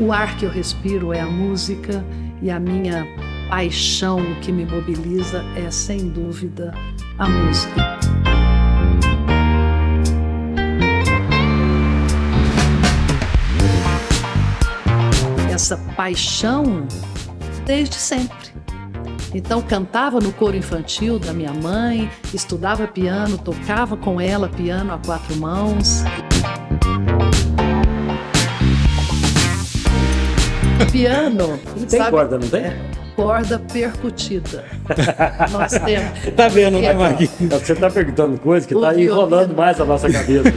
O ar que eu respiro é a música e a minha paixão que me mobiliza é, sem dúvida, a música. Essa paixão desde sempre. Então cantava no coro infantil da minha mãe, estudava piano, tocava com ela piano a 4 mãos. Piano, tem sabe, corda, não tem? Corda percutida. Nós temos. Você tá vendo, né, Marquinhos? Você tá perguntando coisa que tá enrolando mais a nossa cabeça.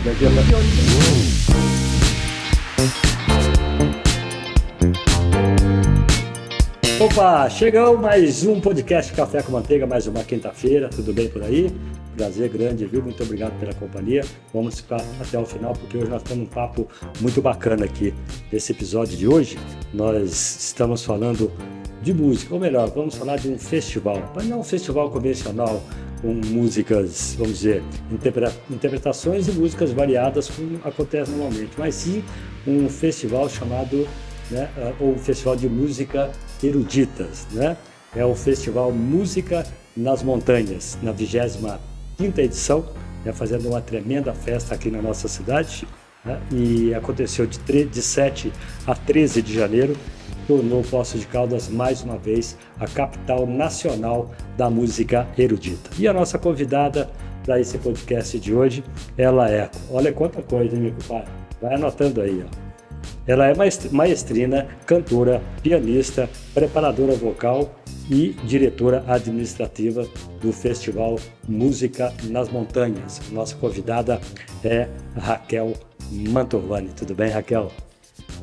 Opa, chegou mais um podcast Café com Manteiga, mais uma quinta-feira, tudo bem por aí? Prazer grande, viu? Muito obrigado pela companhia. Vamos ficar até o final, porque hoje nós temos um papo muito bacana aqui. Nesse episódio de hoje, nós estamos falando de música, ou melhor, vamos falar de um festival, mas não um festival convencional, com músicas, vamos dizer, interpretações e músicas variadas, como acontece normalmente, mas sim um festival chamado, ou Festival de Música Eruditas, né? É o Festival Música nas Montanhas, na 25ª edição, fazendo uma tremenda festa aqui na nossa cidade, né? E aconteceu de 7 a 13 de janeiro, tornou Poços de Caldas mais uma vez a capital nacional da música erudita. E a nossa convidada para esse podcast de hoje, ela é, olha quanta coisa, hein, meu compadre? Vai anotando aí, ó. Ela é maestrina, cantora, pianista, preparadora vocal e diretora administrativa do Festival Música nas Montanhas. Nossa convidada é Raquel Mantovani. Tudo bem, Raquel?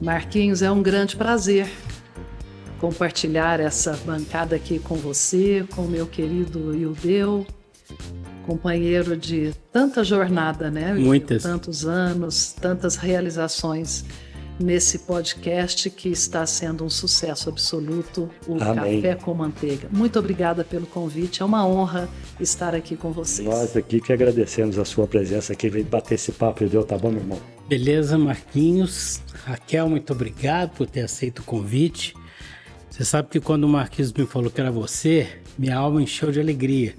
Marquinhos, é um grande prazer compartilhar essa bancada aqui com você, com o meu querido Ildeu, companheiro de tanta jornada, né? Muitas. Tantos anos, tantas realizações nesse podcast que está sendo um sucesso absoluto, o Amém. Café com Manteiga. Muito obrigada pelo convite, é uma honra estar aqui com vocês. Nós aqui que agradecemos a sua presença aqui, veio bater esse papo, Ildeu, tá bom, meu irmão? Beleza, Marquinhos. Raquel, muito obrigado por ter aceito o convite. Você sabe que quando o Marquinhos me falou que era você, minha alma encheu de alegria.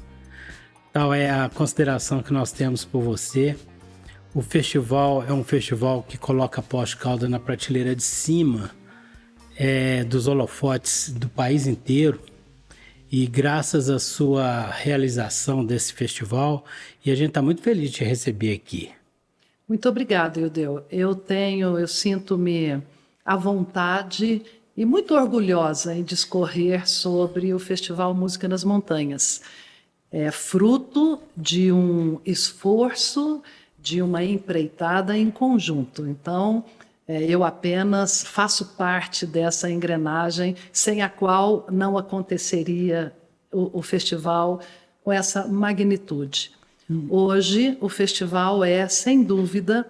Tal é a consideração que nós temos por você. O festival é um festival que coloca Poços de Caldas na prateleira de cima dos holofotes do país inteiro. E graças à sua realização desse festival, e a gente está muito feliz de te receber aqui. Muito obrigada, Ildeu. Eu sinto-me à vontade e muito orgulhosa em discorrer sobre o Festival Música nas Montanhas. É fruto de um esforço, de uma empreitada em conjunto. Então, eu apenas faço parte dessa engrenagem, sem a qual não aconteceria o festival com essa magnitude. Hoje, o festival é, sem dúvida,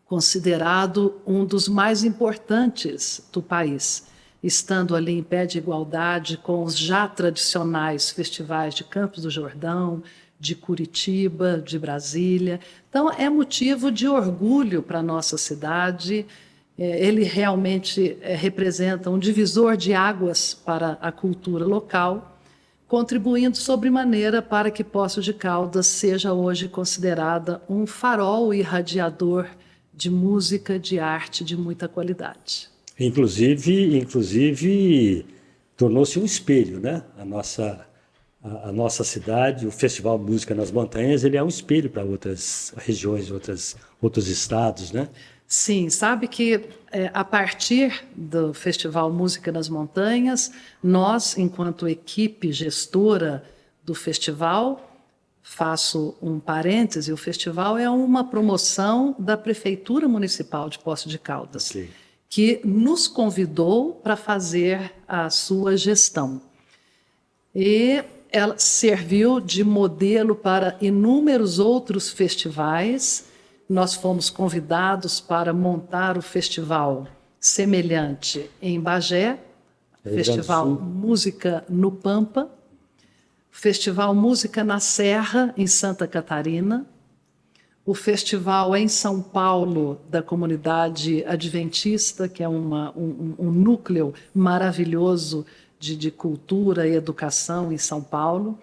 considerado um dos mais importantes do país, estando ali em pé de igualdade com os já tradicionais festivais de Campos do Jordão, de Curitiba, de Brasília. Então, é motivo de orgulho para a nossa cidade. Ele realmente representa um divisor de águas para a cultura local, contribuindo sobremaneira para que Poços de Caldas seja hoje considerada um farol irradiador de música, de arte de muita qualidade. Inclusive tornou-se um espelho, né? A nossa cidade, o Festival Música nas Montanhas, ele é um espelho para outras regiões, outros estados, né? Sim, sabe que a partir do Festival Música nas Montanhas, nós, enquanto equipe gestora do festival, faço um parêntese, o festival é uma promoção da Prefeitura Municipal de Poços de Caldas, Sim. Que nos convidou para fazer a sua gestão. E ela serviu de modelo para inúmeros outros festivais. Nós fomos convidados para montar o festival semelhante em Bagé, Festival Música no Pampa, Festival Música na Serra, em Santa Catarina, o festival em São Paulo da comunidade adventista, que é um núcleo maravilhoso de cultura e educação em São Paulo.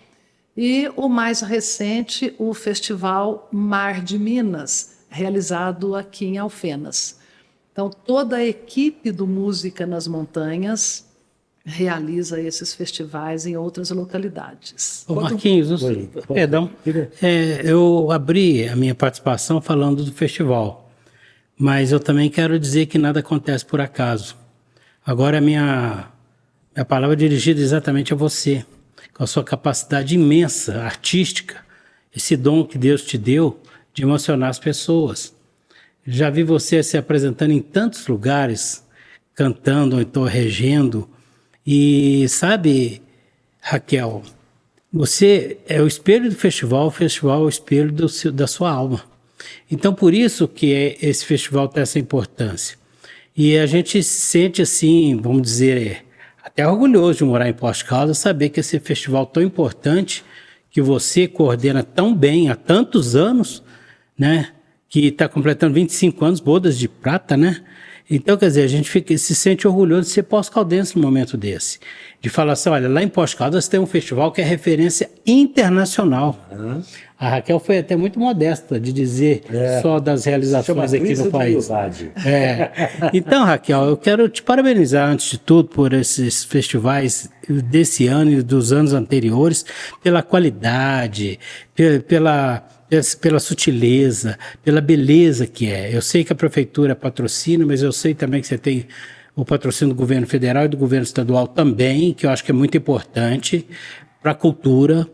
E o mais recente, o Festival Mar de Minas, realizado aqui em Alfenas. Então, toda a equipe do Música nas Montanhas realiza esses festivais em outras localidades. Ô Marquinhos, perdão, eu abri a minha participação falando do festival, mas eu também quero dizer que nada acontece por acaso. Agora a minha palavra é dirigida exatamente a você, com a sua capacidade imensa, artística, esse dom que Deus te deu de emocionar as pessoas. Já vi você se apresentando em tantos lugares, cantando ou então regendo. E sabe, Raquel, você é o espelho do festival, o festival é o espelho da sua alma. Então, por isso que esse festival tem essa importância. E a gente se sente assim, vamos dizer, até orgulhoso de morar em Poços de Caldas, saber que esse festival tão importante, que você coordena tão bem há tantos anos, né? Que está completando 25 anos, bodas de prata, né? Então, quer dizer, a gente se sente orgulhoso de ser pós-caldense num momento desse. De falar assim, olha, lá em Poços de Caldas tem um festival que é referência internacional. A Raquel foi até muito modesta de dizer só das realizações aqui no país. Então, Raquel, eu quero te parabenizar, antes de tudo, por esses festivais desse ano e dos anos anteriores, pela qualidade, pela sutileza, pela beleza que é. Eu sei que a prefeitura patrocina, mas eu sei também que você tem o patrocínio do governo federal e do governo estadual também, que eu acho que é muito importante para a cultura.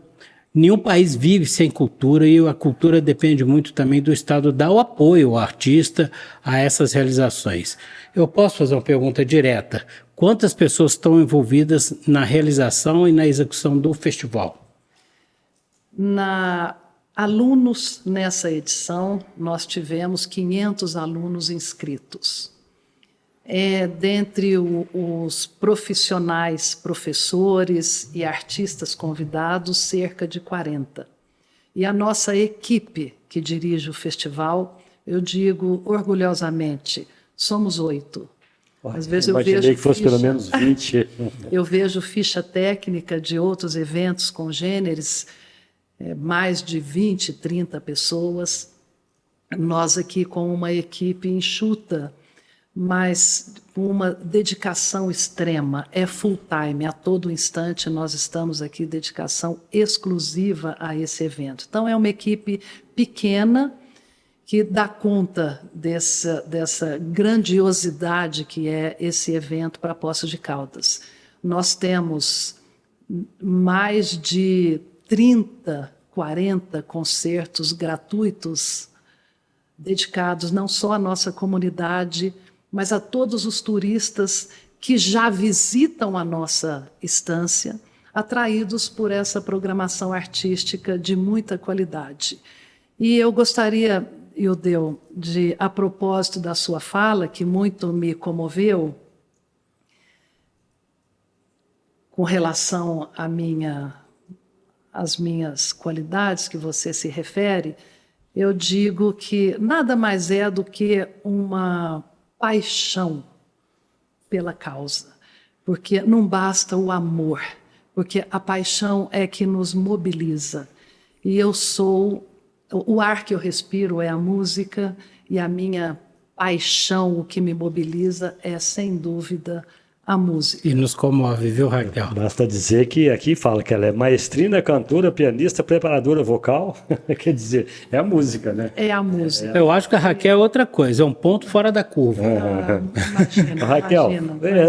Nenhum país vive sem cultura e a cultura depende muito também do Estado dar o apoio ao artista a essas realizações. Eu posso fazer uma pergunta direta. Quantas pessoas estão envolvidas na realização e na execução do festival? Alunos nessa edição, nós tivemos 500 alunos inscritos. Dentre os profissionais, professores e artistas convidados, cerca de 40. E a nossa equipe que dirige o festival, eu digo orgulhosamente, somos 8. Às vezes eu vejo que fosse pelo menos 20. Eu vejo ficha técnica de outros eventos congêneres, mais de 20, 30 pessoas. Nós aqui com uma equipe enxuta, mas com uma dedicação extrema, é full time, a todo instante nós estamos aqui, dedicação exclusiva a esse evento. Então é uma equipe pequena que dá conta dessa grandiosidade que é esse evento para Poços de Caldas. Nós temos mais de 30, 40 concertos gratuitos dedicados não só à nossa comunidade, mas a todos os turistas que já visitam a nossa estância, atraídos por essa programação artística de muita qualidade. E eu gostaria, Ildeu, a propósito da sua fala, que muito me comoveu, com relação às minhas qualidades que você se refere, eu digo que nada mais é do que uma paixão pela causa, porque não basta o amor, porque a paixão é que nos mobiliza. E o ar que eu respiro é a música, e a minha paixão, o que me mobiliza, é, sem dúvida, a música. E nos comove, viu, Raquel? Basta dizer que aqui fala que ela é maestrina, cantora, pianista, preparadora vocal. Quer dizer, é a música, né? É a música. Eu acho que a Raquel é outra coisa, é um ponto fora da curva. Imagina, Raquel,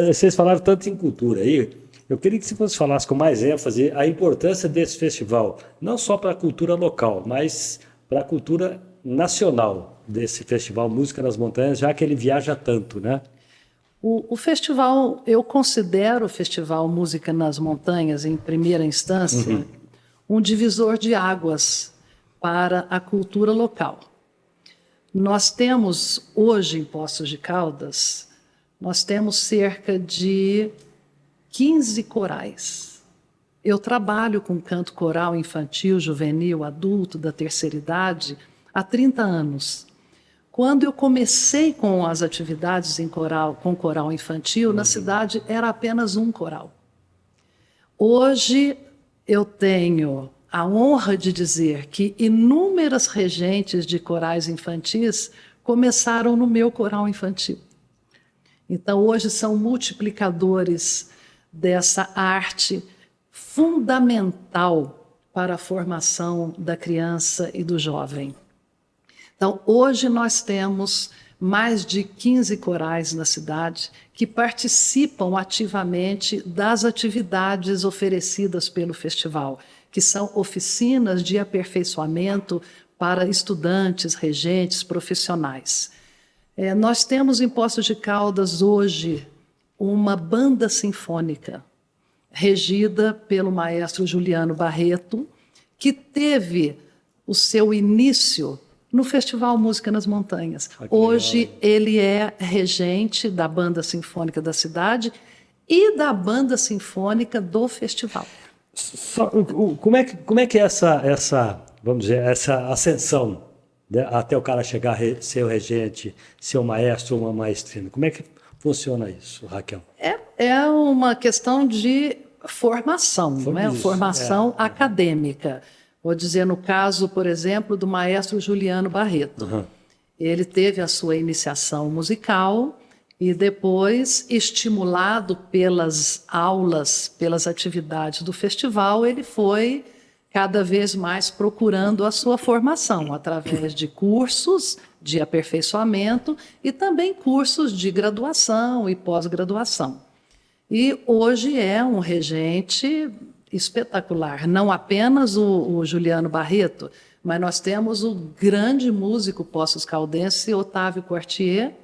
vocês falaram tanto em cultura aí. Eu queria que você falasse com mais ênfase a importância desse festival, não só para a cultura local, mas para a cultura nacional desse festival Música nas Montanhas, já que ele viaja tanto, né? O festival, eu considero o Festival Música nas Montanhas, em primeira instância, um divisor de águas para a cultura local. Nós temos, hoje, em Poços de Caldas, nós temos cerca de 15 corais. Eu trabalho com canto coral infantil, juvenil, adulto, da terceira idade, há 30 anos. Quando eu comecei com as atividades com coral infantil, na cidade era apenas um coral. Hoje eu tenho a honra de dizer que inúmeras regentes de corais infantis começaram no meu coral infantil. Então, hoje são multiplicadores dessa arte fundamental para a formação da criança e do jovem. Então, hoje nós temos mais de 15 corais na cidade que participam ativamente das atividades oferecidas pelo festival, que são oficinas de aperfeiçoamento para estudantes, regentes, profissionais. Nós temos em Poços de Caldas hoje uma banda sinfônica regida pelo maestro Juliano Barreto, que teve o seu início no Festival Música nas Montanhas. Hoje ele é regente da Banda Sinfônica da cidade e da Banda Sinfônica do festival. Como é que é essa, vamos dizer, essa ascensão, né, até o cara chegar a ser o regente, ser um maestro ou uma maestrina? Como é que funciona isso, Raquel? É uma questão de formação, né? Formação acadêmica. Vou dizer no caso, por exemplo, do maestro Juliano Barreto. Uhum. Ele teve a sua iniciação musical e depois, estimulado pelas aulas, pelas atividades do festival, ele foi cada vez mais procurando a sua formação através de cursos de aperfeiçoamento e também cursos de graduação e pós-graduação. E hoje é um regente espetacular, não apenas o Juliano Barreto, mas nós temos o grande músico poços-caldense Otávio Quartier,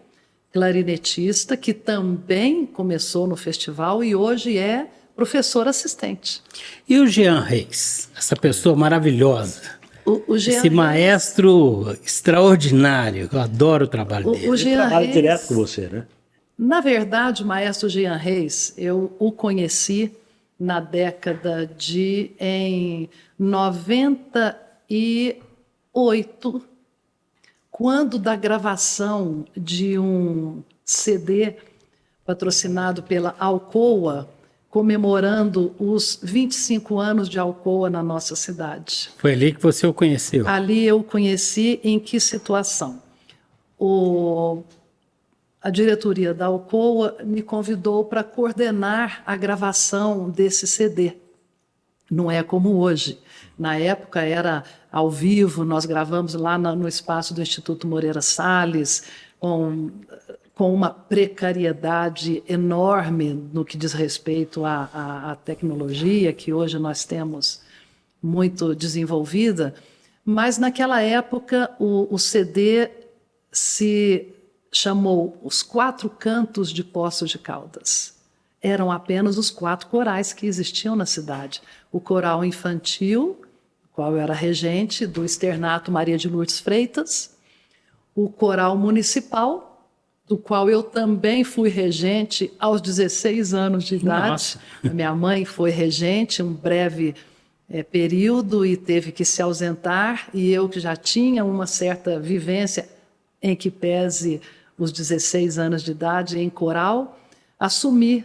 clarinetista, que também começou no festival e hoje é professor assistente. E o Jean Reis, essa pessoa maravilhosa, Jean esse maestro extraordinário, eu adoro o trabalho dele. Ele trabalha direto com você, né? Na verdade, o maestro Jean Reis, eu o conheci na década em 98, quando da gravação de um CD patrocinado pela Alcoa, comemorando os 25 anos de Alcoa na nossa cidade. Foi ali que você o conheceu? Ali eu o conheci. Em que situação? A diretoria da Alcoa me convidou para coordenar a gravação desse CD. Não é como hoje. Na época era ao vivo, nós gravamos lá no espaço do Instituto Moreira Salles, com uma precariedade enorme no que diz respeito à tecnologia, que hoje nós temos muito desenvolvida, mas naquela época o CD se chamou Os Quatro Cantos de Poços de Caldas. Eram apenas os 4 corais que existiam na cidade. O coral infantil, qual eu era regente, do Externato Maria de Lourdes Freitas, o coral municipal, do qual eu também fui regente aos 16 anos de idade. Nossa. A minha mãe foi regente um breve período e teve que se ausentar, e eu que já tinha uma certa vivência, em que pese os 16 anos de idade em coral, assumi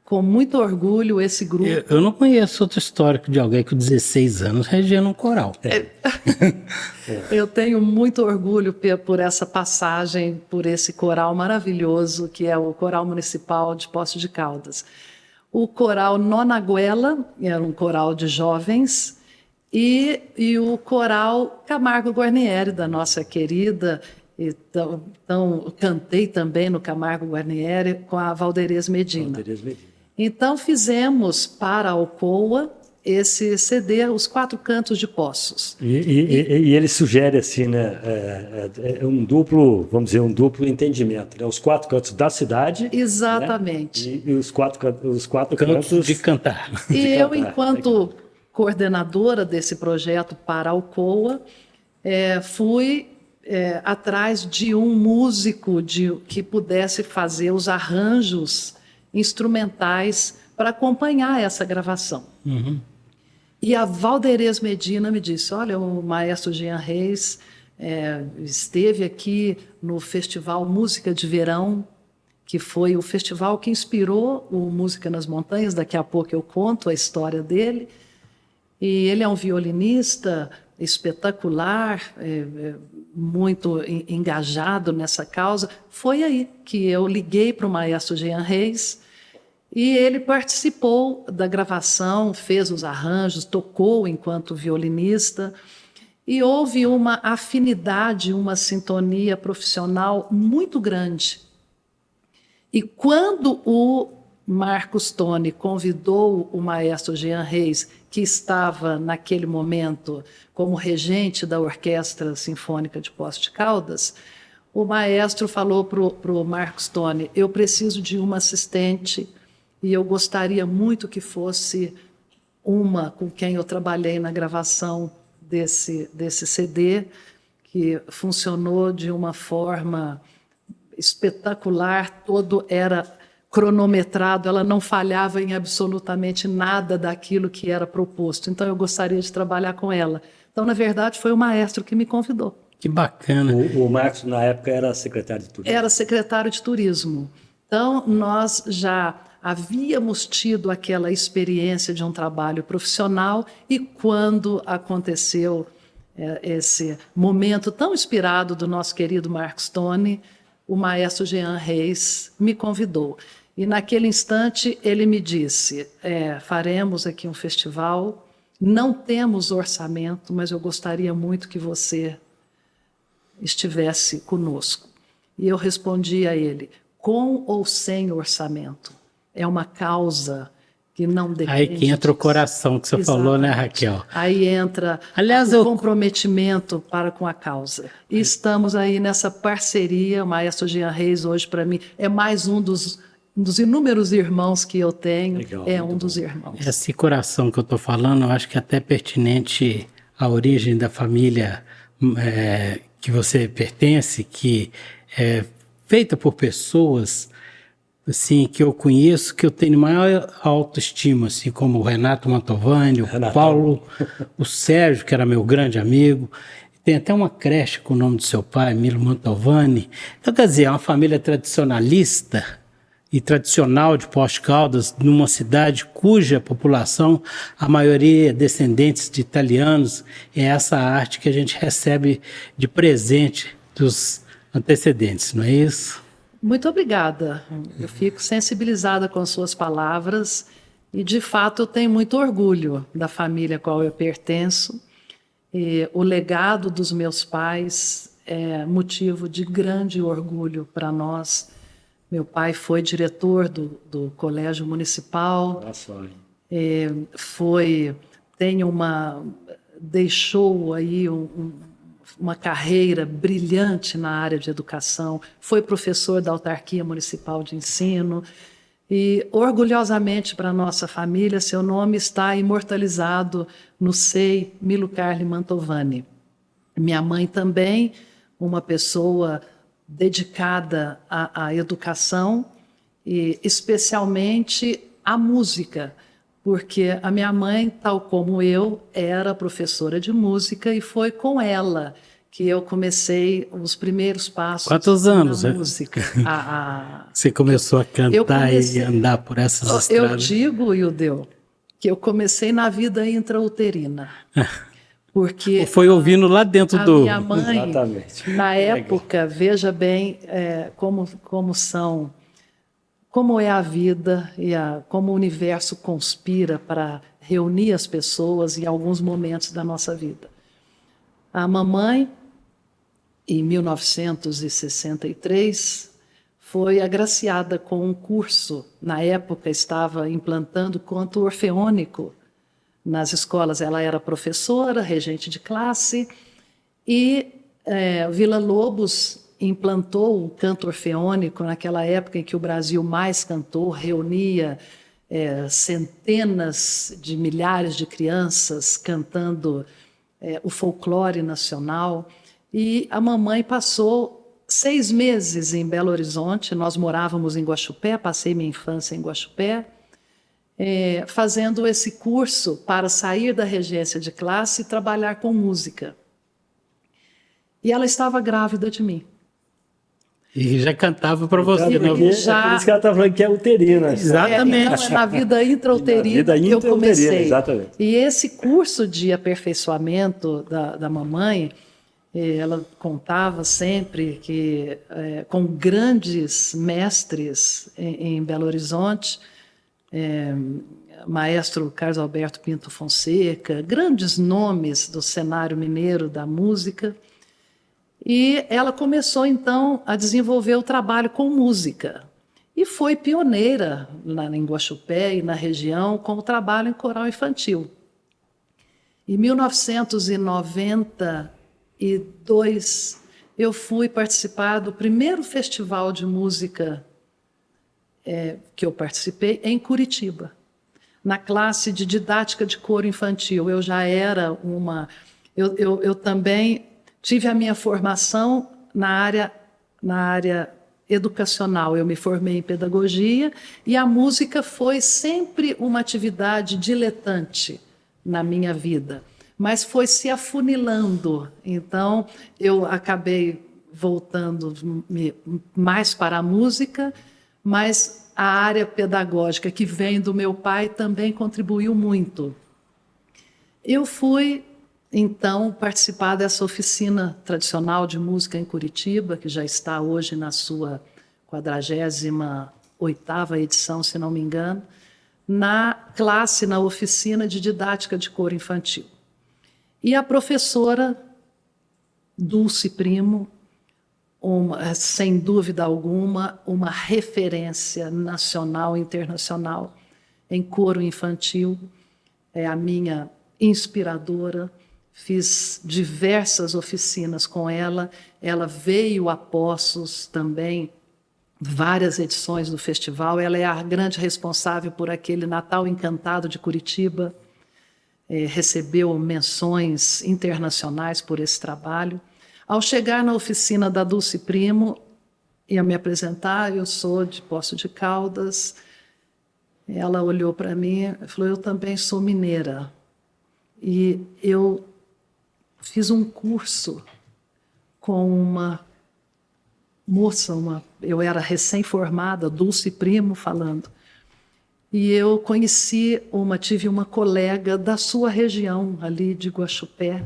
com muito orgulho esse grupo. Eu não conheço outro histórico de alguém com 16 anos regendo um coral. Eu tenho muito orgulho por essa passagem, por esse coral maravilhoso, que é o Coral Municipal de Poços de Caldas. O coral Nonaguela, era um coral de jovens, e o coral Camargo Guarnieri, da nossa querida. Então, cantei também no Camargo Guarnieri com a Valderez Medina. Então, fizemos para a Alcoa esse CD, Os Quatro Cantos de Poços. E ele sugere assim, né, um duplo, vamos dizer, um duplo entendimento, né? Os 4 cantos da cidade. Exatamente. Né? E os quatro Cantos de cantar. E eu, enquanto coordenadora desse projeto para a Alcoa, fui atrás de um músico que pudesse fazer os arranjos instrumentais para acompanhar essa gravação. Uhum. E a Valderez Medina me disse, olha, o maestro Jean Reis esteve aqui no Festival Música de Verão, que foi o festival que inspirou o Música nas Montanhas. Daqui a pouco eu conto a história dele. E ele é um violinista espetacular, muito engajado nessa causa. Foi aí que eu liguei para o maestro Jean Reis e ele participou da gravação, fez os arranjos, tocou enquanto violinista e houve uma afinidade, uma sintonia profissional muito grande. E quando o Marcos Toni convidou o maestro Jean Reis, que estava naquele momento como regente da Orquestra Sinfônica de Poços de Caldas, o maestro falou para o Marcos Toni: eu preciso de uma assistente e eu gostaria muito que fosse uma com quem eu trabalhei na gravação desse CD, que funcionou de uma forma espetacular, todo era cronometrado, ela não falhava em absolutamente nada daquilo que era proposto. Então, eu gostaria de trabalhar com ela. Então, na verdade, foi o maestro que me convidou. Que bacana. O Marcos, na época, era secretário de turismo. Era secretário de turismo. Então, nós já havíamos tido aquela experiência de um trabalho profissional e quando aconteceu esse momento tão inspirado do nosso querido Marcos Toni, o maestro Jean Reis me convidou. E naquele instante ele me disse: faremos aqui um festival, não temos orçamento, mas eu gostaria muito que você estivesse conosco. E eu respondi a ele: com ou sem orçamento, é uma causa que não depende. Aí que entra o coração que você falou, né, Raquel? Aí entra o comprometimento para com a causa. E estamos aí nessa parceria. O maestro Jean Reis, hoje, para mim, é mais um dos inúmeros irmãos que eu tenho. Legal, é um dos irmãos. Esse coração que eu estou falando, eu acho que é até pertinente à origem da família que você pertence, que é feita por pessoas assim, que eu conheço, que eu tenho maior autoestima, assim como o Renato Mantovani, o Paulo, o Sérgio, que era meu grande amigo. Tem até uma creche com o nome do seu pai, Milo Mantovani. Então, quer dizer, é uma família tradicionalista e tradicional de Poços de Caldas, numa cidade cuja população, a maioria é descendentes de italianos. É essa arte que a gente recebe de presente dos antecedentes, não é isso? Muito obrigada. Eu fico sensibilizada com suas palavras e, de fato, eu tenho muito orgulho da família a qual eu pertenço. E o legado dos meus pais é motivo de grande orgulho para nós. Meu pai foi diretor do Colégio Municipal. Deixou aí uma carreira brilhante na área de educação, foi professor da Autarquia Municipal de Ensino e, orgulhosamente para a nossa família, seu nome está imortalizado no SEI Milo Carli Mantovani. Minha mãe também, uma pessoa dedicada à educação e especialmente à música, porque a minha mãe, tal como eu, era professora de música e foi com ela que eu comecei os primeiros passos. Quantos anos na música. Você começou a cantar e andar por essas estradas? Eu digo, Ildeu, que eu comecei na vida intrauterina. Porque foi ouvindo lá dentro do... minha mãe, exatamente, na época, veja bem como é a vida e como o universo conspira para reunir as pessoas em alguns momentos da nossa vida. A mamãe, em 1963, foi agraciada com um curso. Na época, estava implantando canto orfeônico nas escolas. Ela era professora, regente de classe, e Villa-Lobos implantou o canto orfeônico naquela época em que o Brasil mais cantou, reunia centenas de milhares de crianças cantando o folclore nacional. E a mamãe passou 6 meses em Belo Horizonte, nós morávamos em Guaxupé, passei minha infância em Guaxupé, fazendo esse curso para sair da regência de classe e trabalhar com música. E ela estava grávida de mim. E já cantava para você, Então, né? porque- Já- É por isso que ela está falando que é uterina. Exatamente. Então, é na vida intrauterina Na vida que eu intrauterina, comecei. exatamente. E esse curso de aperfeiçoamento da mamãe, ela contava sempre que, com grandes mestres em Belo Horizonte, maestro Carlos Alberto Pinto Fonseca, grandes nomes do cenário mineiro da música, e ela começou, então, a desenvolver o trabalho com música. E foi pioneira em Guaxupé e na região com o trabalho em coral infantil. Em 1992, eu fui participar do primeiro festival de música que eu participei em Curitiba, na classe de didática de coro infantil. Eu já era uma... Eu também tive a minha formação na área educacional. Eu me formei em pedagogia e a música foi sempre uma atividade diletante na minha vida, mas foi se afunilando. Então, eu acabei voltando mais para a música, mas a área pedagógica que vem do meu pai também contribuiu muito. Eu fui, então, participar dessa oficina tradicional de música em Curitiba, que já está hoje na sua 48ª edição, se não me engano, na oficina de didática de coro infantil. E a professora Dulce Primo, sem dúvida alguma, uma referência nacional e internacional em coro infantil, é a minha inspiradora. Fiz diversas oficinas com ela. Ela veio a Poços também, várias edições do festival. Ela é a grande responsável por aquele Natal Encantado de Curitiba. Recebeu menções internacionais por esse trabalho. Ao chegar na oficina da Dulce Primo, ia me apresentar, eu sou de Poços de Caldas. Ela olhou para mim e falou, eu também sou mineira. E eu fiz um curso com uma moça, eu era recém-formada, Dulce Primo falando, e eu tive uma colega da sua região, ali de Guaxupé,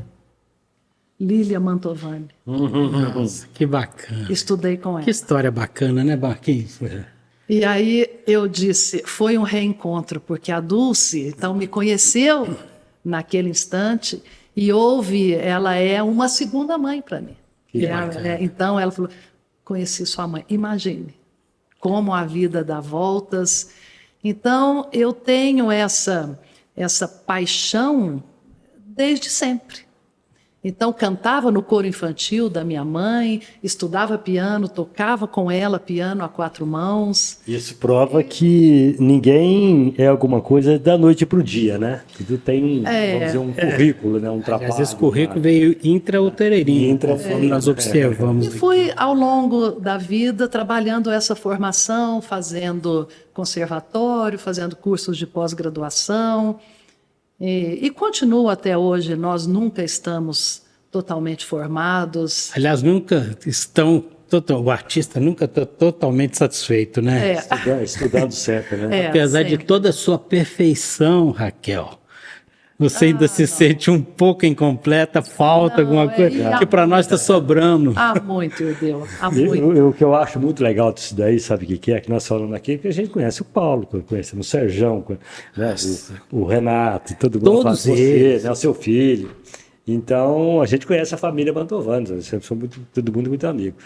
Lília Mantovani. Nossa, que bacana. Estudei com ela. Que história bacana, né, Marquinhos? E aí eu disse, foi um reencontro, porque a Dulce, então, me conheceu naquele instante e ela é uma segunda mãe para mim. Então ela falou, conheci sua mãe. Imagine como a vida dá voltas. Então eu tenho essa paixão desde sempre. Então cantava no coro infantil da minha mãe, estudava piano, tocava com ela piano a 4 mãos. Isso prova que ninguém é alguma coisa da noite para o dia, né? Tudo tem, vamos dizer, um currículo, né? Um trabalho. Às vezes o currículo veio intrauterino, conforme nós observamos. E fui, ao longo da vida, trabalhando essa formação, fazendo conservatório, fazendo cursos de pós-graduação. E continuo até hoje, nós nunca estamos totalmente formados. Aliás, o artista nunca está totalmente satisfeito, né? Estudando sempre, né? Apesar de toda a sua perfeição, Raquel, você ainda se sente um pouco incompleta, falta alguma coisa, que para nós está sobrando. Muito, Irdeu, muito. O que eu acho muito legal disso daí, sabe o que é? Que nós falamos aqui, que a gente conhece o Paulo, conhecemos o Serjão, né? o Renato, todo mundo fala você, né? O seu filho. Então, a gente conhece a família Mantovani, nós somos todo mundo muito amigo.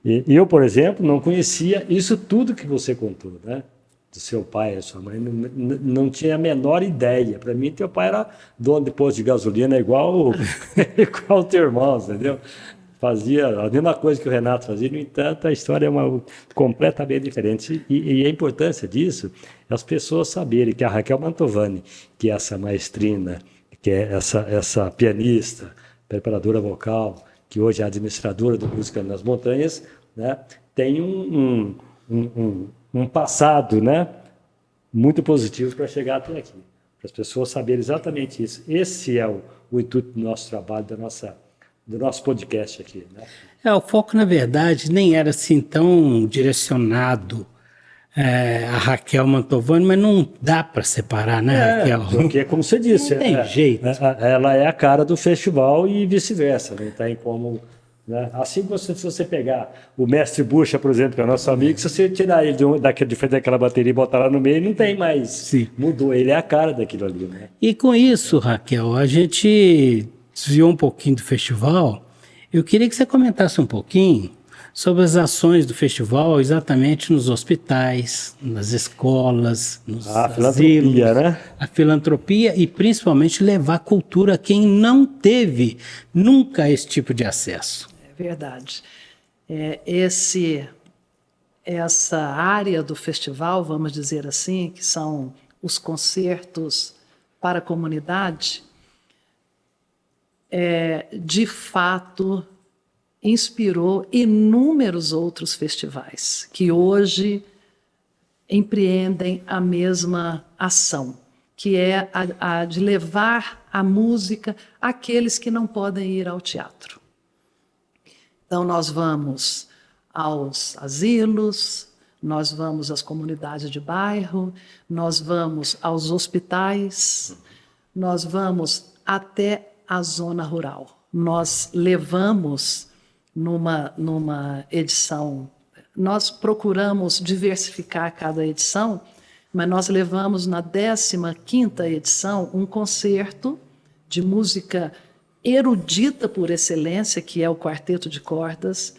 Eu, por exemplo, não conhecia isso tudo que você contou, né? Do seu pai e sua mãe, não tinha a menor ideia. Para mim, teu pai era dono de posto de gasolina, igual o teu irmão, entendeu? Fazia a mesma coisa que o Renato fazia, no entanto, a história é completamente diferente. E a importância disso é as pessoas saberem que a Raquel Mantovani, que é essa maestrina, que é essa pianista, preparadora vocal, que hoje é administradora do Música nas Montanhas, né, tem um passado, né, muito positivo para chegar até aqui. Para as pessoas saberem exatamente isso. Esse é o intuito do nosso trabalho, da do nosso podcast aqui, né? O foco, na verdade, nem era assim tão direcionado a Raquel Mantovani, mas não dá para separar, né, Raquel? Porque, como você disse, Não tem jeito. ela é a cara do festival e vice-versa, não tem como... Né? Assim que se você pegar o mestre Bucha, por exemplo, que é nosso amigo, se você tirar ele de frente daquela bateria e botar lá no meio, não tem mais. Sim. Mudou, ele é a cara daquilo ali. Né? E com isso, Raquel, a gente desviou um pouquinho do festival. Eu queria que você comentasse um pouquinho sobre as ações do festival exatamente nos hospitais, nas escolas, nos asilos, né? A filantropia e principalmente levar cultura a quem não teve nunca esse tipo de acesso. É verdade. Essa área do festival, vamos dizer assim, que são os concertos para a comunidade, de fato inspirou inúmeros outros festivais que hoje empreendem a mesma ação, que é a de levar a música àqueles que não podem ir ao teatro. Então, nós vamos aos asilos, nós vamos às comunidades de bairro, nós vamos aos hospitais, nós vamos até a zona rural. Nós levamos numa edição, nós procuramos diversificar cada edição, mas nós levamos na 15ª edição um concerto de música erudita por excelência, que é o Quarteto de Cordas,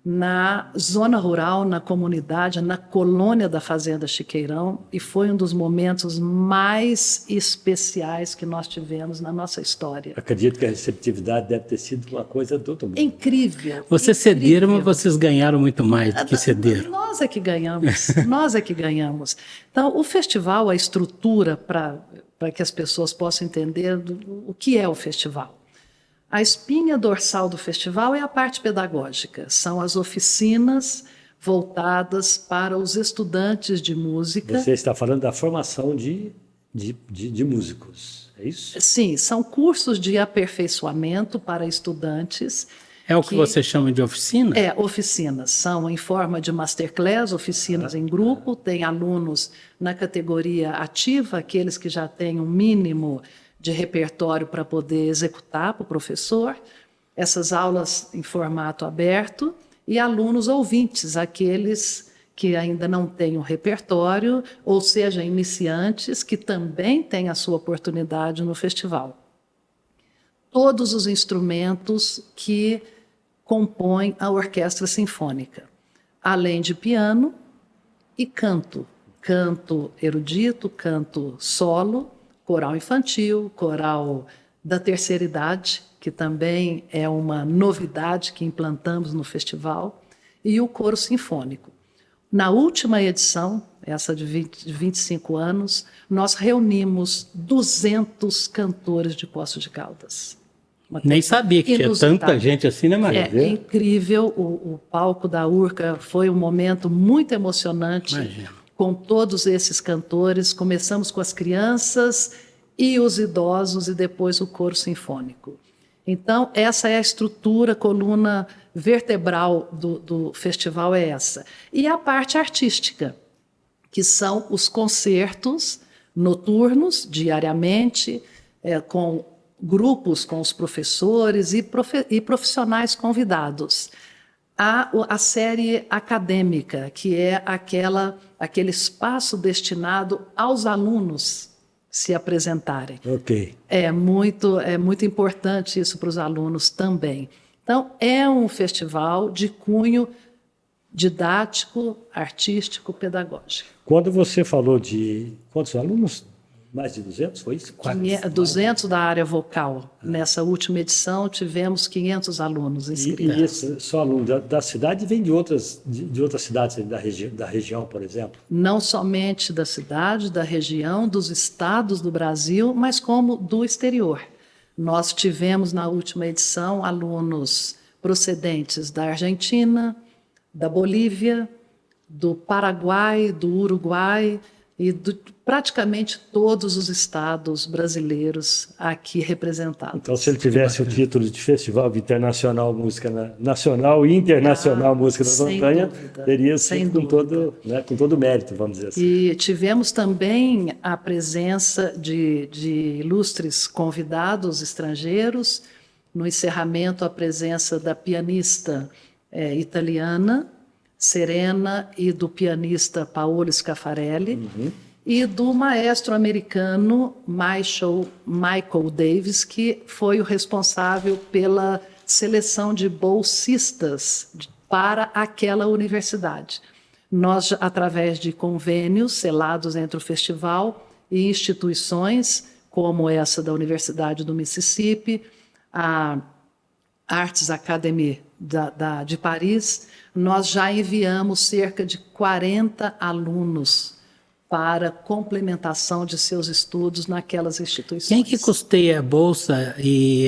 na zona rural, na comunidade, na colônia da Fazenda Chiqueirão, e foi um dos momentos mais especiais que nós tivemos na nossa história. Acredito que a receptividade deve ter sido uma coisa do outro mundo. Incrível. Vocês cederam, mas vocês ganharam muito mais do que cederam. Nós é que ganhamos, nós é que ganhamos. Então, o festival, a estrutura para que as pessoas possam entender o que é o festival. A espinha dorsal do festival é a parte pedagógica, são as oficinas voltadas para os estudantes de música. Você está falando da formação de músicos, é isso? Sim, são cursos de aperfeiçoamento para estudantes. É o que você chama de oficina? Oficinas, são em forma de masterclass, oficinas em grupo, tem alunos na categoria ativa, aqueles que já têm um mínimo de repertório para poder executar para o professor, essas aulas em formato aberto, e alunos ouvintes, aqueles que ainda não têm o repertório, ou seja, iniciantes, que também têm a sua oportunidade no festival. Todos os instrumentos que compõem a orquestra sinfônica, além de piano e canto. Canto erudito, canto solo, coral infantil, coral da terceira idade, que também é uma novidade que implantamos no festival, e o coro sinfônico. Na última edição, essa de 25 anos, nós reunimos 200 cantores de Poços de Caldas. Nem sabia que tinha tanta gente assim, né, Maria? É incrível, o palco da Urca foi um momento muito emocionante. Imagina. Com todos esses cantores, começamos com as crianças e os idosos e depois o coro sinfônico. Então, essa é a estrutura, a coluna vertebral do festival é essa. E a parte artística, que são os concertos noturnos, diariamente, com grupos com os professores e profissionais convidados. A série acadêmica, que é aquele espaço destinado aos alunos se apresentarem. Ok. É muito importante isso para os alunos também. Então, é um festival de cunho didático, artístico, pedagógico. Quando você falou de quantos alunos? Mais de 200, foi isso? 200 da área vocal. Nessa última edição, tivemos 500 alunos inscritos. E esse só aluno da cidade vem de outras cidades da região, por exemplo? Não somente da cidade, da região, dos estados do Brasil, mas como do exterior. Nós tivemos, na última edição, alunos procedentes da Argentina, da Bolívia, do Paraguai, do Uruguai, e praticamente todos os estados brasileiros aqui representados. Então, se ele tivesse o título de Festival Internacional Música Nacional e Internacional Música da sem Montanha, dúvida, teria sem sido dúvida. com todo mérito, vamos dizer assim. E tivemos também a presença de ilustres convidados estrangeiros. No encerramento, a presença da pianista italiana, Serena, e do pianista Paolo Scafarelli, e do maestro americano Michael Davis, que foi o responsável pela seleção de bolsistas para aquela universidade. Nós, através de convênios selados entre o festival e instituições, como essa da Universidade do Mississippi, a Arts Academy de Paris, nós já enviamos cerca de 40 alunos para complementação de seus estudos naquelas instituições. Quem que custeia a bolsa e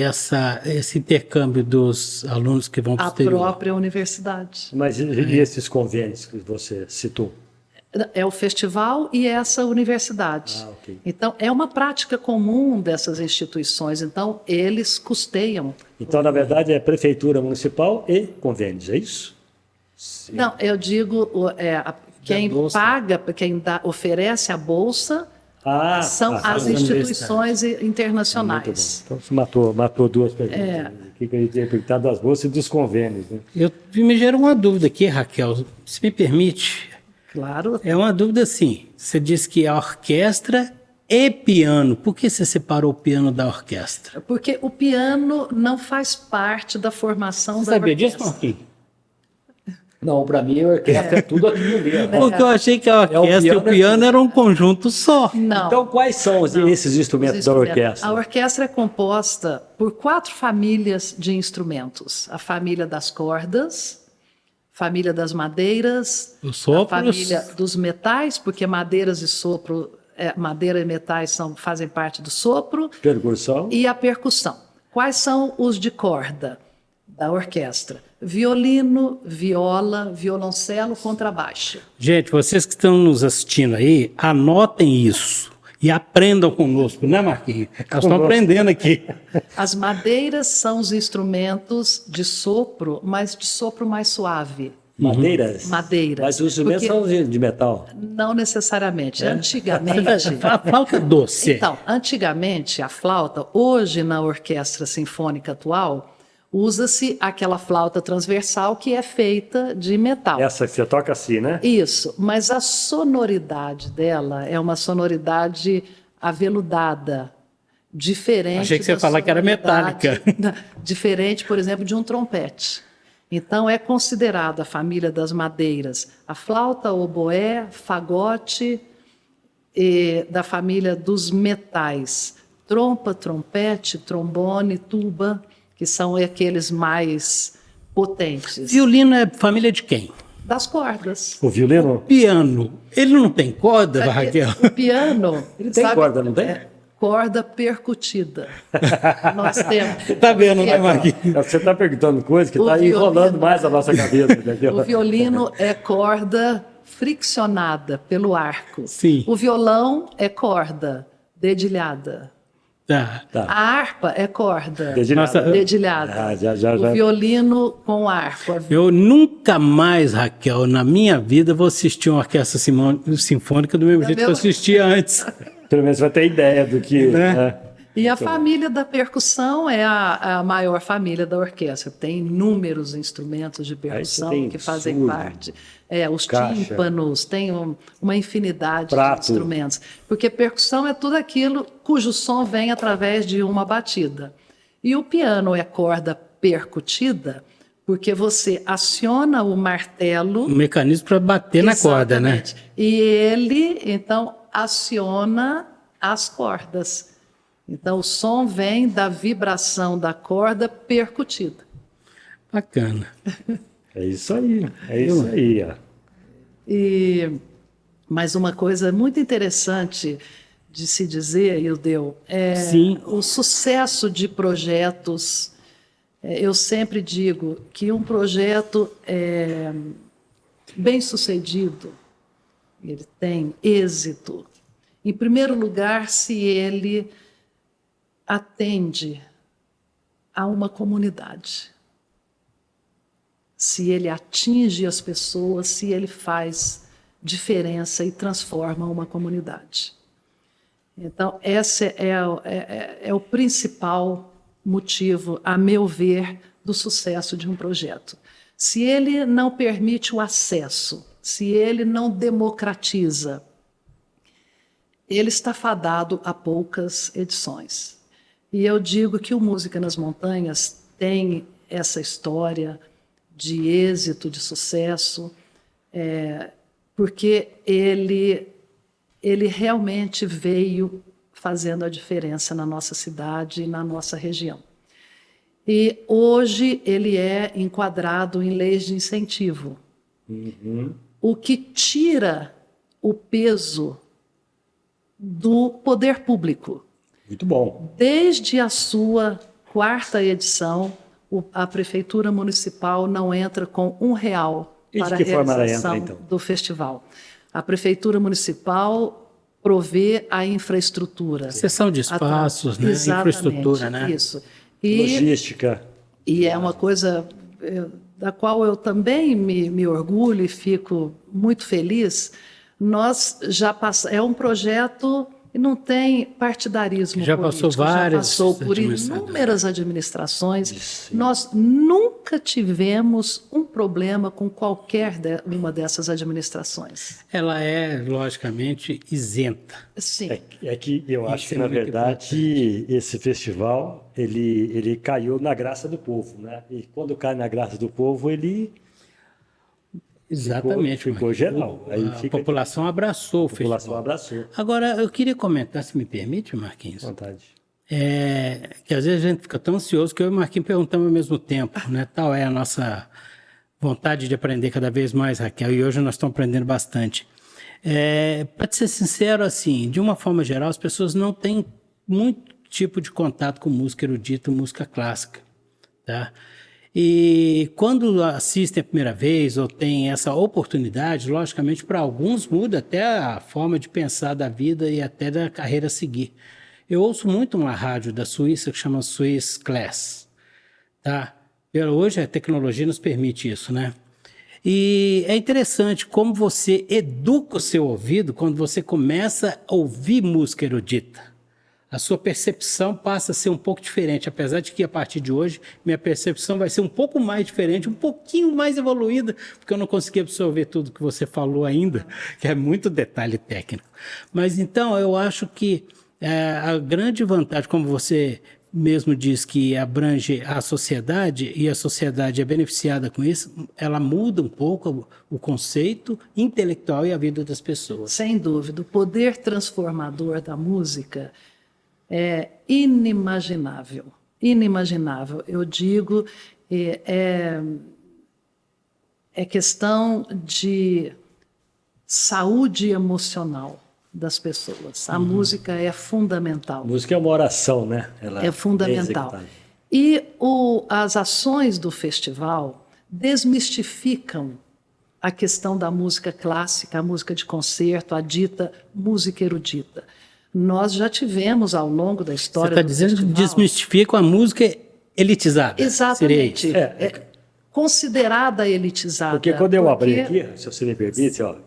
esse intercâmbio dos alunos que vão para o exterior? A própria universidade. Mas e esses convênios que você citou? É o festival e essa universidade. Ok. Então, é uma prática comum dessas instituições. Então, eles custeiam. Então, na verdade, é prefeitura municipal e convênios, é isso? Não, eu digo, quem bolsa. paga, quem oferece a bolsa são as instituições internacionais. Então, você matou duas perguntas. O que eu ia perguntar das bolsas e dos convênios, né? Me gerou uma dúvida aqui, Raquel, se me permite. Claro. É uma dúvida assim, você disse que a orquestra e piano, por que você separou o piano da orquestra? Porque o piano não faz parte da formação Você da sabia orquestra. disso, Marquinhos? Não, para mim, a orquestra é tudo aquilo ali. Porque eu achei que a orquestra e o piano eram um conjunto só. Não. Então, quais são esses instrumentos da orquestra? A orquestra é composta por 4 famílias de instrumentos. A família das cordas, família das madeiras, Os sopros. a família dos metais, porque madeiras e sopro, madeira e metais fazem parte do sopro, Percussão. e a percussão. Quais são os de corda da orquestra? Violino, viola, violoncelo, contrabaixo. Gente, vocês que estão nos assistindo aí, anotem isso e aprendam conosco, né, Marquinhos? Nós estamos aprendendo aqui. As madeiras são os instrumentos de sopro, mas de sopro mais suave. Madeiras? Madeiras. Mas os instrumentos Porque são de metal. não necessariamente. Antigamente. A flauta doce. Então, antigamente, a flauta, hoje na orquestra sinfônica atual, usa-se aquela flauta transversal que é feita de metal. Essa que você toca assim, né? Isso, mas a sonoridade dela é uma sonoridade aveludada, diferente. Achei que você ia falar que era metálica. Diferente, por exemplo, de um trompete. Então, é considerada a família das madeiras a flauta, oboé, fagote, e da família dos metais, trompa, trompete, trombone, tuba, que são aqueles mais potentes. Violino é família de quem? Das cordas. O violino? Piano. Ele não tem corda, Raquel? O piano. Ele tem corda, não tem? Corda percutida. Nós temos. Tá vendo, né, Marquinhos? Você está perguntando coisa que O está violino- enrolando mais a nossa cabeça. Entendeu? O violino é corda friccionada pelo arco. Sim. O violão é corda dedilhada. Tá. Tá. A harpa é corda Dedilhada. dedilhada. Já. O violino com arco. Eu nunca mais, Raquel, na minha vida, vou assistir uma orquestra sinfônica do mesmo jeito que eu assistia antes. Pelo menos vai ter ideia do que... Né? né? E a família da percussão é a maior família da orquestra. Tem inúmeros instrumentos de percussão tem que fazem surdo, parte. Os caixa, tímpanos, tem uma infinidade prato. de instrumentos. Porque percussão é tudo aquilo cujo som vem através de uma batida. E o piano é corda percutida porque você aciona o martelo... Um mecanismo para bater na corda, né? Exatamente. E ele, então, aciona as cordas. Então, o som vem da vibração da corda percutida. Bacana. É isso aí. É isso aí. Ó. E mais uma coisa muito interessante de se dizer, Ildeu, Sim. o sucesso de projetos. Eu sempre digo que um projeto bem sucedido, ele tem êxito, em primeiro lugar, se ele atende a uma comunidade, se ele atinge as pessoas, se ele faz diferença e transforma uma comunidade. Então, esse é o principal motivo, a meu ver, do sucesso de um projeto. Se ele não permite o acesso, se ele não democratiza, ele está fadado a poucas edições. E eu digo que o Música nas Montanhas tem essa história de êxito, de sucesso, porque ele realmente veio fazendo a diferença na nossa cidade e na nossa região. E hoje ele é enquadrado em leis de incentivo, o que tira o peso do poder público. Muito bom. Desde a sua 4ª edição, a Prefeitura Municipal não entra com R$1 para a realização do festival. A Prefeitura Municipal provê a infraestrutura. Seção de espaços, né? Infraestrutura, né? Isso. Logística. E é uma coisa da qual eu também me orgulho e fico muito feliz. Nós já passamos, é um projeto que não tem partidarismo já político, já passou por inúmeras administrações. Nós nunca tivemos um problema com qualquer uma dessas administrações. Ela é, logicamente, isenta. Sim. É que eu acho que, na verdade, esse festival ele caiu na graça do povo, né? E quando cai na graça do povo, ele... Exatamente. Ficou geral. Aí a população abraçou o festival. A população abraçou. Agora, eu queria comentar, se me permite, Marquinhos. Vontade. Que às vezes a gente fica tão ansioso que eu e o Marquinhos perguntamos ao mesmo tempo, né? Tal é a nossa vontade de aprender cada vez mais, Raquel, e hoje nós estamos aprendendo bastante. Para ser sincero, assim, de uma forma geral, as pessoas não têm muito tipo de contato com música erudita, música clássica, tá? E quando assistem a primeira vez ou têm essa oportunidade, logicamente, para alguns muda até a forma de pensar da vida e até da carreira a seguir. Eu ouço muito uma rádio da Suíça que chama Swiss Class, tá? Hoje a tecnologia nos permite isso, né? E é interessante como você educa o seu ouvido quando você começa a ouvir música erudita. A sua percepção passa a ser um pouco diferente, apesar de que a partir de hoje minha percepção vai ser um pouco mais diferente, um pouquinho mais evoluída, porque eu não consegui absorver tudo que você falou ainda, que é muito detalhe técnico. Mas então eu acho que a grande vantagem, como você mesmo diz que abrange a sociedade e a sociedade é beneficiada com isso, ela muda um pouco o conceito intelectual e a vida das pessoas. Sem dúvida, o poder transformador da música é inimaginável, inimaginável. Eu digo, é questão de saúde emocional das pessoas. A música é fundamental. A música é uma oração, né? Ela é fundamental. E as ações do festival desmistificam a questão da música clássica, a música de concerto, a dita música erudita. Nós já tivemos ao longo da história. Você está dizendo que desmistificam a música elitizada? Exatamente. Considerada elitizada. Porque quando eu abri aqui, se você me permite, eu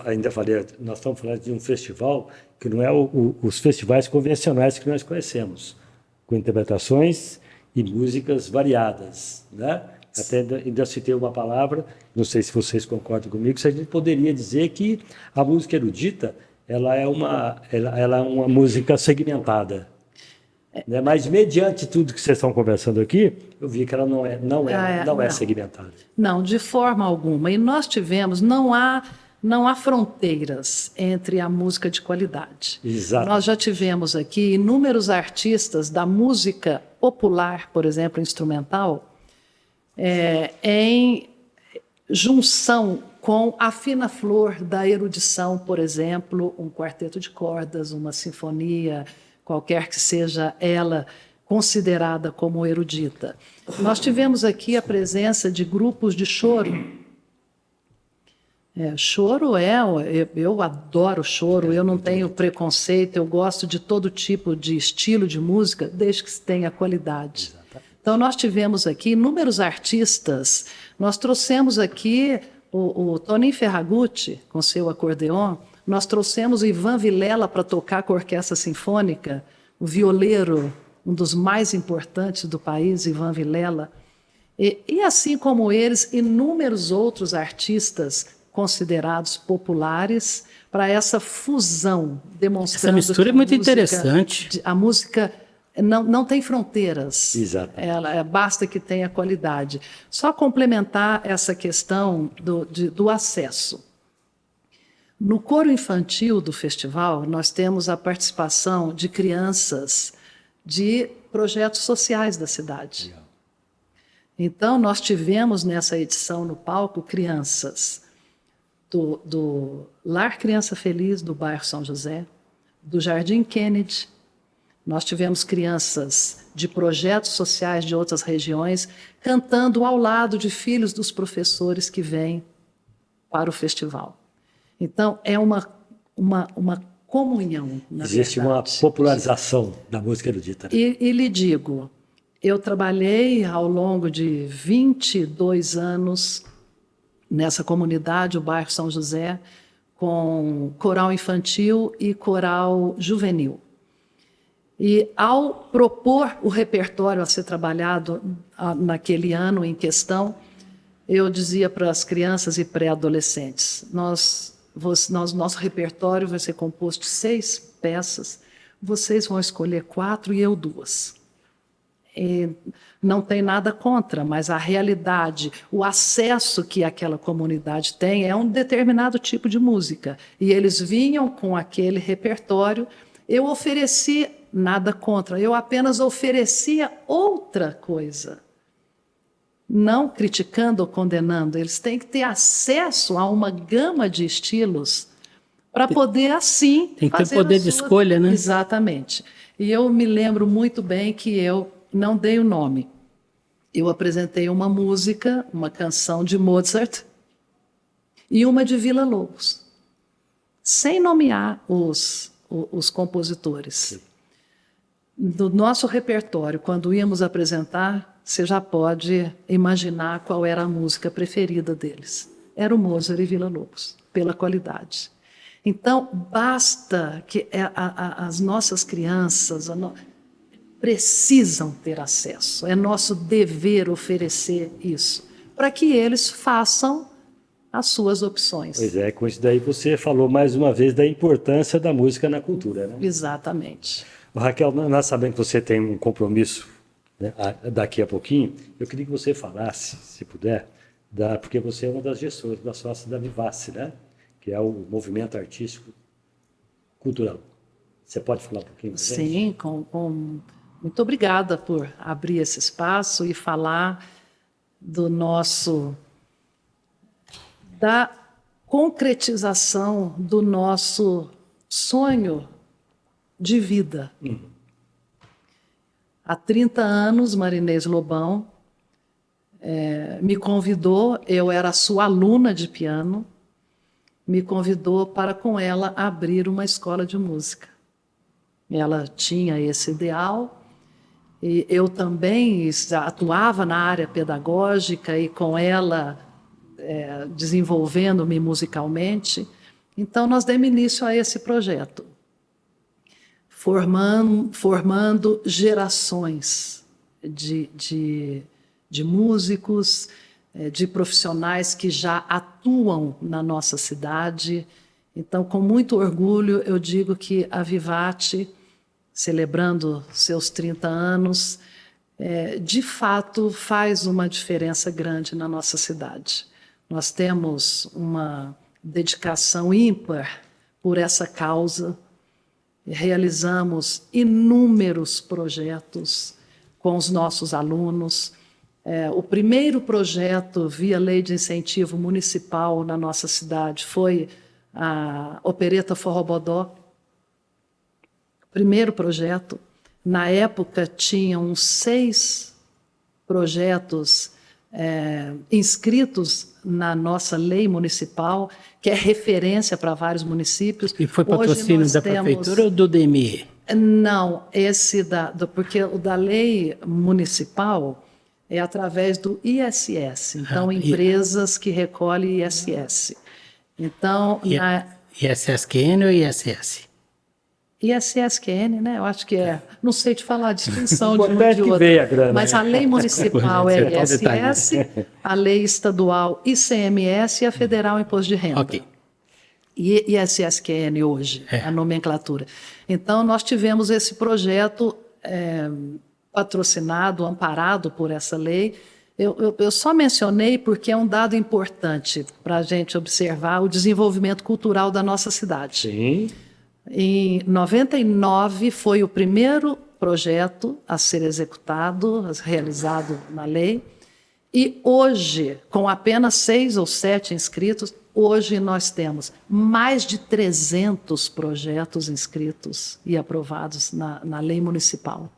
ainda falei, nós estamos falando de um festival que não é os festivais convencionais que nós conhecemos, com interpretações e músicas variadas, né? Até ainda citei uma palavra, não sei se vocês concordam comigo, se a gente poderia dizer que a música erudita ela é uma música segmentada. Né? Mas, mediante tudo que vocês estão conversando aqui, eu vi que ela não é segmentada. Não, de forma alguma. E nós tivemos, não há fronteiras entre a música de qualidade. Exato. Nós já tivemos aqui inúmeros artistas da música popular, por exemplo, instrumental, em junção com a fina flor da erudição, por exemplo, um quarteto de cordas, uma sinfonia, qualquer que seja ela considerada como erudita. Nós tivemos aqui a presença de grupos de choro, Choro eu adoro choro, eu não tenho preconceito, eu gosto de todo tipo de estilo de música, desde que tenha qualidade. Então, nós tivemos aqui inúmeros artistas, nós trouxemos aqui o Toninho Ferragutti, com seu acordeon, nós trouxemos o Ivan Vilela para tocar com a Orquestra Sinfônica, o violeiro, um dos mais importantes do país, Ivan Vilela, e assim como eles, inúmeros outros artistas considerados populares para essa fusão, demonstrando essa mistura é muito interessante. A música não tem fronteiras. Exato. Basta que tenha qualidade. Só complementar essa questão do acesso. No coro infantil do festival, nós temos a participação de crianças de projetos sociais da cidade. Então, nós tivemos nessa edição no palco crianças do Lar Criança Feliz do bairro São José, do Jardim Kennedy. Nós tivemos crianças de projetos sociais de outras regiões cantando ao lado de filhos dos professores que vêm para o festival. Então, é uma comunhão, na Existe verdade. uma popularização da música erudita. Né? E lhe digo, eu trabalhei ao longo de 22 anos nessa comunidade, o bairro São José, com coral infantil e coral juvenil. E ao propor o repertório a ser trabalhado naquele ano em questão, eu dizia para as crianças e pré-adolescentes, nosso repertório vai ser composto de 6 peças, vocês vão escolher 4 e eu 2. E não tem nada contra, mas a realidade, o acesso que aquela comunidade tem é um determinado tipo de música. E eles vinham com aquele repertório. Eu ofereci nada contra, eu apenas oferecia outra coisa. Não criticando ou condenando, eles têm que ter acesso a uma gama de estilos para poder, assim, tem que ter poder de escolha, né? Exatamente. E eu me lembro muito bem que eu não dei o nome. Eu apresentei uma música, uma canção de Mozart e uma de Villa-Lobos, sem nomear os compositores. Do nosso repertório, quando íamos apresentar, você já pode imaginar qual era a música preferida deles. Era o Mozart e Villa-Lobos, pela qualidade. Então, basta que as nossas crianças precisam ter acesso. É nosso dever oferecer isso, para que eles façam as suas opções. Pois é, com isso daí você falou mais uma vez da importância da música na cultura, né? Exatamente. Raquel, nós sabemos que você tem um compromisso, né, daqui a pouquinho. Eu queria que você falasse, se puder, porque você é uma das gestoras, das sócias da Vivace, né? Que é o movimento artístico cultural. Você pode falar um pouquinho mais? Sim, muito obrigada por abrir esse espaço e falar da concretização do nosso sonho de vida. Há 30 anos, Marinês Lobão me convidou, eu era sua aluna de piano, me convidou para com ela abrir uma escola de música. Ela tinha esse ideal, e eu também atuava na área pedagógica e com ela desenvolvendo-me musicalmente. Então, nós demos início a esse projeto, formando gerações de músicos, de profissionais que já atuam na nossa cidade. Então, com muito orgulho, eu digo que a Vivate, celebrando seus 30 anos, de fato faz uma diferença grande na nossa cidade. Nós temos uma dedicação ímpar por essa causa, realizamos inúmeros projetos com os nossos alunos. O primeiro projeto via lei de incentivo municipal na nossa cidade foi a Opereta Forrobodó. Primeiro projeto. Na época, tinham 6 projetos inscritos na nossa lei municipal, que é referência para vários municípios. E foi patrocínio da prefeitura ou do DME? Não, porque o da lei municipal é através do ISS. Então, empresas que recolhem ISS. Então, ISSQN ou ISS? ISSQN, né? Eu acho que é. Não sei te falar a distinção de um Importante de que outro. veio a grana, Mas a lei municipal é ISS, a lei estadual ICMS e a federal Imposto de Renda. Ok. E ISSQN hoje, a nomenclatura. Então, nós tivemos esse projeto patrocinado, amparado por essa lei. Eu só mencionei porque é um dado importante para a gente observar o desenvolvimento cultural da nossa cidade. Sim. Em 99 foi o primeiro projeto a ser executado, realizado na lei. E hoje, com apenas 6 ou 7 inscritos, hoje nós temos mais de 300 projetos inscritos e aprovados na lei municipal.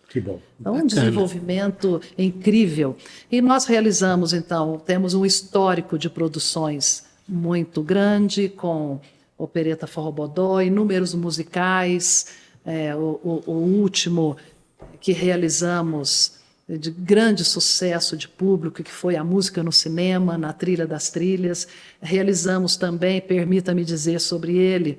Que bom. Então, um desenvolvimento incrível. E nós realizamos, então, temos um histórico de produções muito grande, com Opereta Forró-Bodó, inúmeros musicais, o último que realizamos de grande sucesso de público, que foi a música no cinema, na Trilha das Trilhas. Realizamos também, permita-me dizer sobre ele,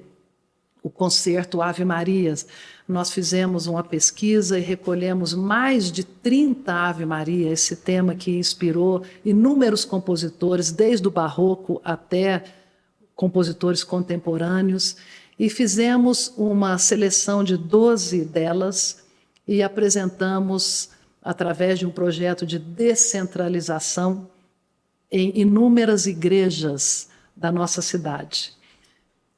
o concerto Ave Marias. Nós fizemos uma pesquisa e recolhemos mais de 30 Ave Maria, esse tema que inspirou inúmeros compositores, desde o barroco até compositores contemporâneos, e fizemos uma seleção de 12 delas e apresentamos através de um projeto de descentralização em inúmeras igrejas da nossa cidade.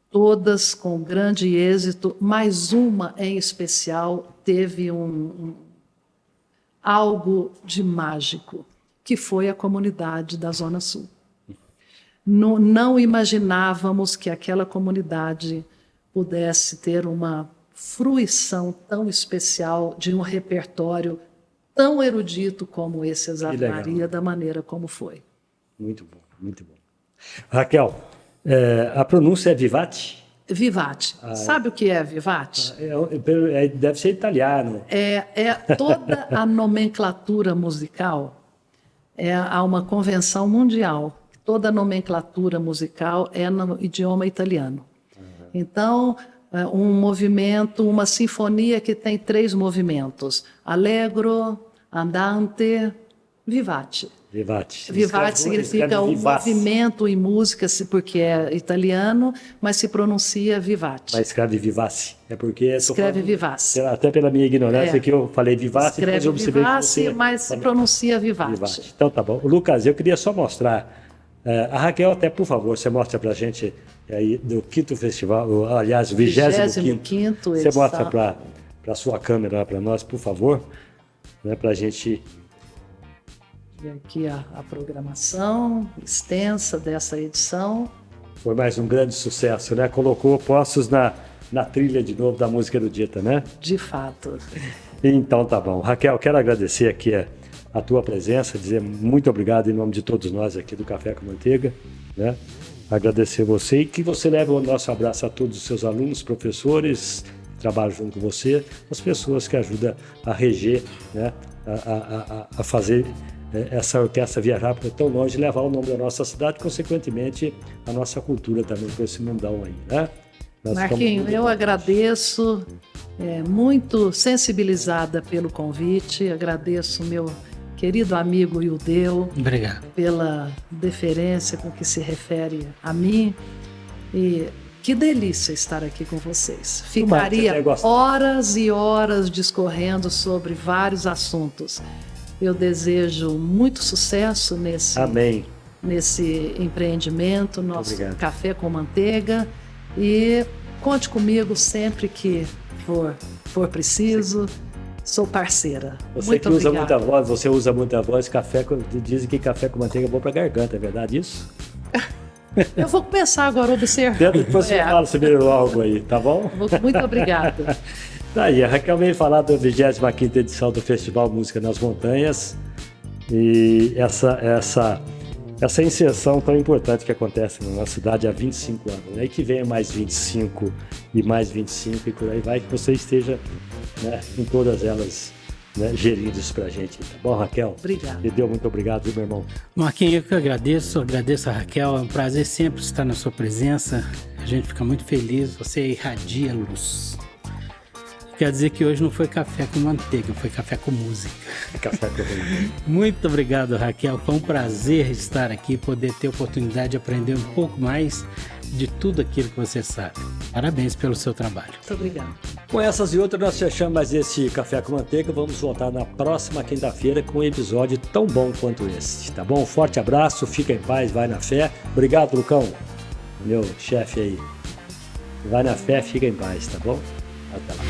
Todas com grande êxito, mas uma em especial teve algo de mágico, que foi a comunidade da Zona Sul. Não imaginávamos que aquela comunidade pudesse ter uma fruição tão especial de um repertório tão erudito como esse Ave Maria, da maneira como foi. Muito bom, muito bom. Raquel, a pronúncia é Vivati? Vivati. Sabe o que é Vivati? Deve ser italiano. Toda a nomenclatura musical, há uma convenção mundial. Toda a nomenclatura musical é no idioma italiano. Então, um movimento, uma sinfonia que tem 3 movimentos: allegro, andante, vivate. Vivate significa um movimento em música, porque é italiano, mas se pronuncia vivate. Mas escreve vivace. É porque escreve vivace. Até pela minha ignorância que eu falei vivace, escreve vivace, mas se pronuncia vivate. Então tá bom. Lucas, eu queria só mostrar. A Raquel, até por favor, você mostra para a gente aí do 5º festival, aliás, 25º. Você mostra para a sua câmera, para nós, por favor, né, para a gente. E aqui a programação extensa dessa edição. Foi mais um grande sucesso, né? Colocou Poços na trilha de novo da música erudita, né? De fato. Então tá bom. Raquel, quero agradecer aqui a tua presença, dizer muito obrigado em nome de todos nós aqui do Café com Manteiga, né? Agradecer você e que você leve o nosso abraço a todos os seus alunos, professores, que trabalham junto com você, as pessoas que ajudam a reger, né? A fazer essa orquestra viajar para tão longe e levar o nome da nossa cidade, consequentemente a nossa cultura também para esse mundão aí, né? Marquinho, eu agradeço, muito sensibilizada pelo convite, agradeço meu querido amigo Ildeu. Obrigado. Pela deferência com que se refere a mim, e que delícia estar aqui com vocês. Ficaria horas e horas discorrendo sobre vários assuntos. Eu desejo muito sucesso nesse empreendimento, nosso Café com Manteiga, e conte comigo sempre que for preciso. Sou parceira. Você usa muita voz, dizem que café com manteiga é bom para garganta, é verdade isso? Eu vou começar agora a observar. Depois você fala sobre algo aí, tá bom? Muito obrigada. Tá aí, a Raquel veio falar da 25ª edição do Festival Música nas Montanhas. E essa inserção tão importante que acontece na nossa cidade há 25 anos, né? E que venha mais 25 e mais 25 e por aí vai, que você esteja, né, em todas elas, né, gerindo isso pra gente. Tá bom, Raquel? Obrigada. Me deu muito obrigado, viu, meu irmão? Marquinhos, eu que agradeço a Raquel, é um prazer sempre estar na sua presença, a gente fica muito feliz, você irradia luz. Quer dizer que hoje não foi café com manteiga, foi café com música. Café com você. Muito obrigado, Raquel, foi um prazer estar aqui, poder ter a oportunidade de aprender um pouco mais de tudo aquilo que você sabe. Parabéns pelo seu trabalho. Muito obrigada. Com essas e outras, nós fechamos mais esse Café com Manteiga. Vamos voltar na próxima quinta-feira com um episódio tão bom quanto esse, tá bom? Um forte abraço, fica em paz, vai na fé. Obrigado, Lucão, meu chefe aí. Vai na fé, fica em paz, tá bom? Até lá.